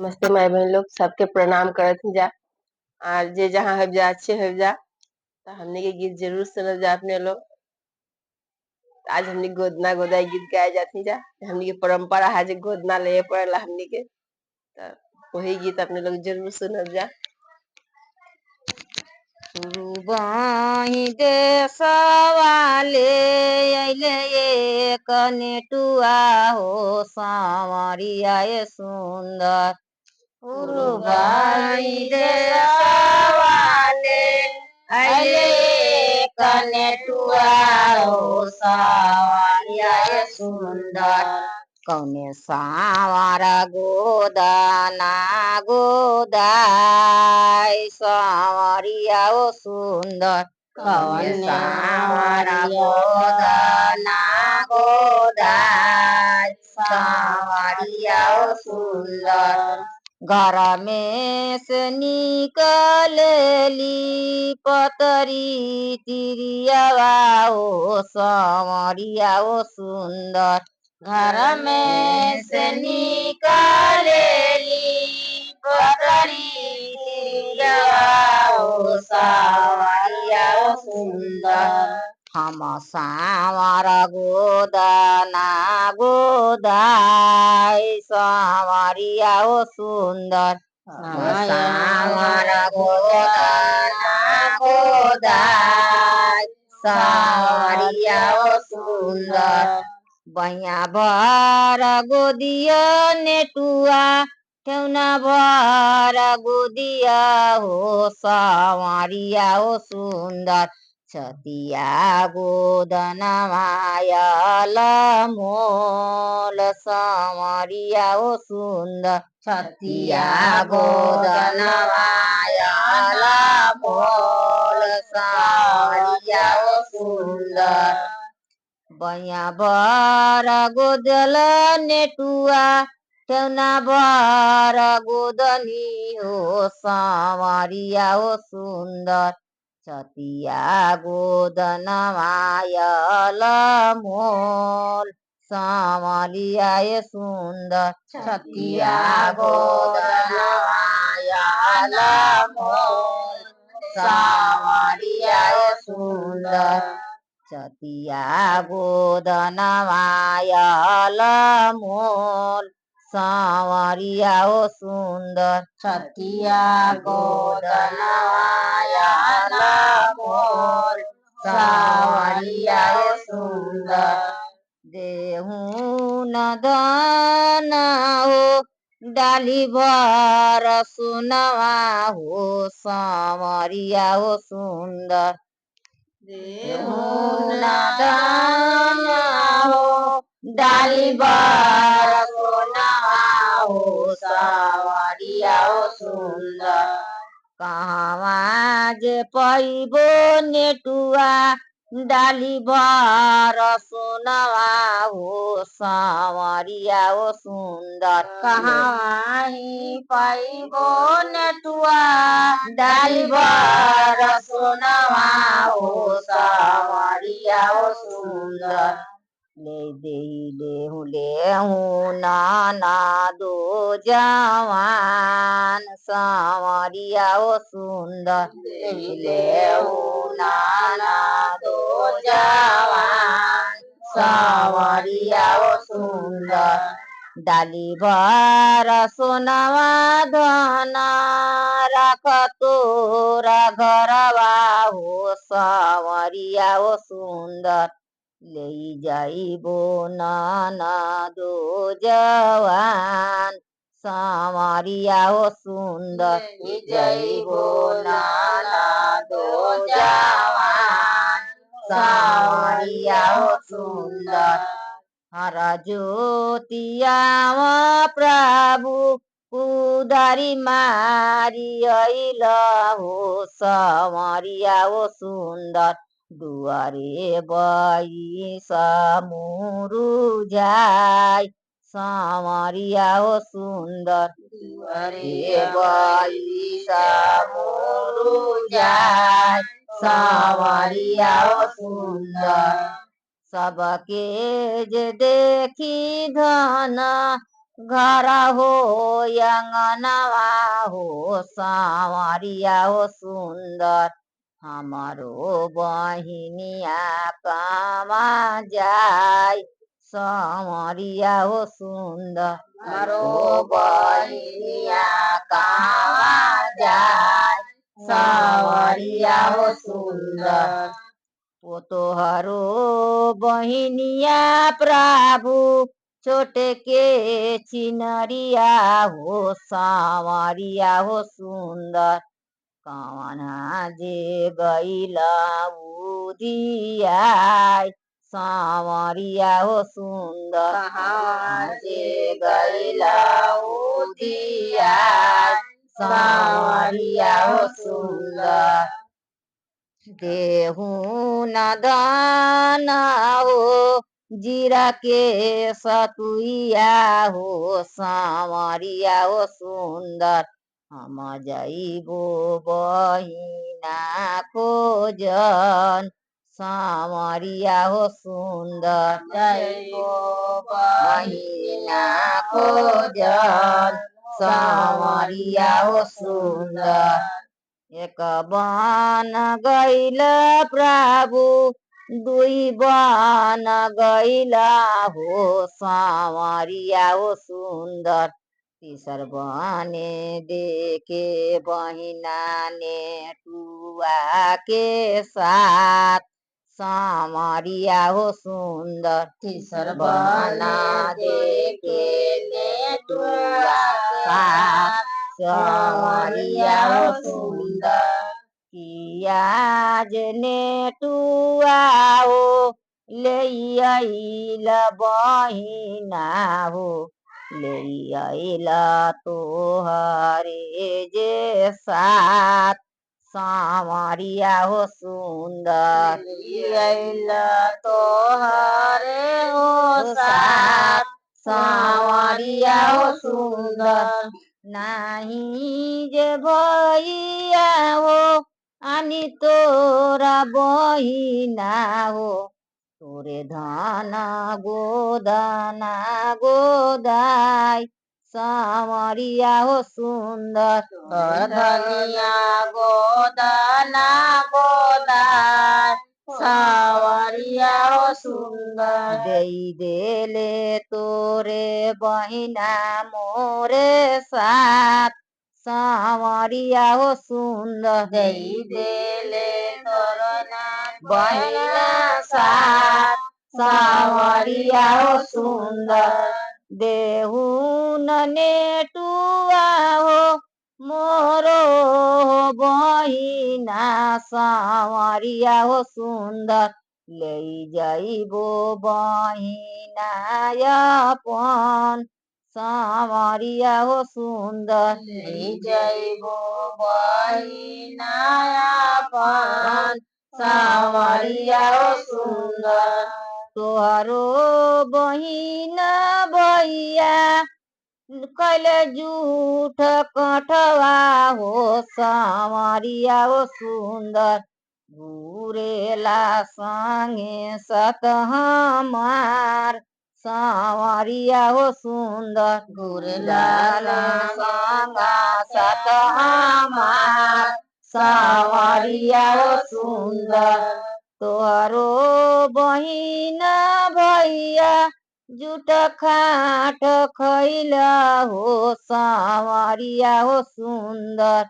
नमस्ते माई बहन लोग, सबके प्रणाम करत ही जा। और जे जहाँ हब जा अच्छे हब जा, तो हमने के गीत जरूर सुनल जा अपने लोग। आज हमने गोदना गोदाई गीत गाए जाती जा। हमने की परंपरा है जे गोदना ले पड़ेला हमने के, तो वही गीत अपने लोग जरूर सुनल जा। बाही देशवाले अइले एक नेटुआ हो सांवरिया ये सुंदर बाई देशवाले अइले एक नेटुआ हो सांवरिया ये सुंदर। कौने सांवर गोदना गोदाय सांवरिया ओ सुंदर कौने सांवर गोदना गोदाय सांवरिया ओ सुंदर। घर में से निकलेली पतरी तिरियावा ओ सांवरिया ओ सुंदर। घर में से निकलेली पतरी तिरियावा ओ सांवरिया ओ सुंदर। हम सांवर गोदना गोदाय सांवरिया ओ सुंदर। सांवर गोदना गोदाय सांवरिया ओ सुंदर। बहिया भर गोदिया नेटुआ ठेउना भर गोदिया हो सांवरिया ओ सुंदर। छतिया गोदन मायल मोल सांवरिया ओ सुंदर। छतिया गोदन मायल मोल सांवरिया ओ सुंदर। बहिया भर गोदल नेटुआ ठेउना भर गोदनी हो सांवरिया ओ सुंदर। छतिया गोदन मायल मोल सांवरिया ये सुंदर। छतिया गोदन मायल मोल सांवरिया ओ सुंदर। छतिया गोदन मायल मोल सांवरिया ओ सुंदर। छतिया गोदन मायल मोल सांवरिया ओ सुंदर। देहू न दाना हो डाली भर सुनवा हो सांवरिया ओ सुंदर। देहू न दाना हो डाली भर सोनवा हो सांवरिया ओ सुंदर। कहवा जे पैबो नेटुआ डाली भर सोनवा हो सांवरिया ओ सुंदर। कहाँ ही पाइबो नेटुआ डाली भर सोनवा हो सांवरिया ओ सुंदर। लेहू नाना दो जवान सांवरिया ओ सुंदर। लेहू नाना दो जवान सांवरिया ओ सुंदर। डाली भर सोनवा धना रख तोरा घरवा हो सांवरिया ओ सुंदर। ले जाइबो नाना दो जवान सांवरिया ओ सुंदर। जइबो नाना दो जवान सांवरिया ओ सुंदर। हर ज्योतिया प्रभु उदारी मारी अइल हो सांवरिया ओ सुंदर। दुआरे बैसा मुरुझाय सांवरिया ओ सुंदर। दुआरे बैसा मुरुझाय सांवरिया ओ सुंदर। सबके जे देखी धन घर हो अंगनवा हो सांवरिया हो सुंदर हमारो बहिनिया कामा जाय सांवरिया हो सुंदर मारो बहिनिया कावा जाय सांवरिया हो सुंदर वो तोहरो बहिनिया प्रभु छोटे के चिनरिया हो सांवरिया हो सुंदर कावना जे गैला उदियाय सांवरिया हो सुंदर कहाँ जे गैला उदिया सांवरिया हो सुंदर गेहूं न दाना हो जीरा के सतुइया हो सांवरिया हो सुंदर हम जाइबो बहिना खोजन सांवरिया हो सुंदर जैबो बहिना खोजन सांवरिया हो सुंदर एक बान गैल प्रभु दुई बान गैला हो सांवरिया हो सुंदर तीसर बने देखे बहिना ने टुआ के साथ सांवरिया हो सुंदर तीसर बना देखे नेटुआ साथ सांवरिया हो सुंदर कियाज ने टुआ हो ले बहिना हो ले तोहरे जे साथ सांवरिया हो सुंदर तोहरे हो साथ सांवरिया हो सुंदर नाही जे भैया हो आणि तोरा बहिना हो तोरे धन गोदना गोदाय सांवरिया हो सुंदर धनिया गोदना गोदाय सांवरिया हो सुंदर देई देले तोरे बहिना मोरे साथ सांवरिया हो सुंदर दई देले तोरना बहिना साथ सांवरिया हो सुंदर देहू ने टुआ हो मोरो बहिना सांवरिया हो सुंदर ले जाइबो बहिना अपन सांवरिया हो सुंदर जैबो बहिना अपन सांवरिया हो सुंदर तोहरो बहिना भैया कैले जूठ कठवा हो सांवरिया हो सुंदर घूरेला संगे सत हमार सांवरिया हो सुंदर गुरलाला संगा सत हमार सांवरिया हो सुंदर तोहरो बहिना भैया जुट खाट खैला हो सांवरिया हो सुंदर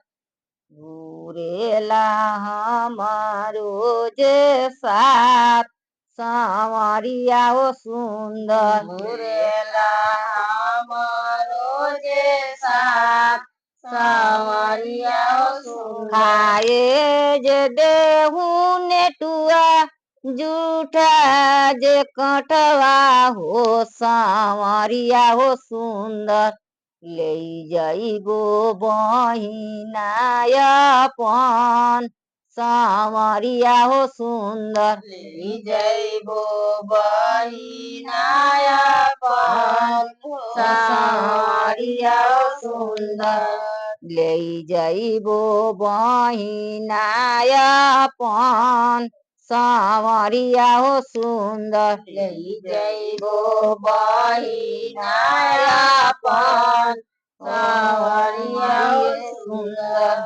घूरेला हमारो जे साथ सांवरिया हो सुंदर गुरेला हमारो जे साथ सांवरिया हो सुंदर खाए जे देहू नेटुआ जूठा जे कटवा हो सांवरिया हो सुंदर ले जाइबो बहिना अपन सांवरिया हो सुंदर जैबो बहिना अपन सांवरिया हो सुंदर ले जाइबो बहिना अपन सांवरिया हो सुंदर लई जइबो बहिनाया पान सांवरिया हो सुंदर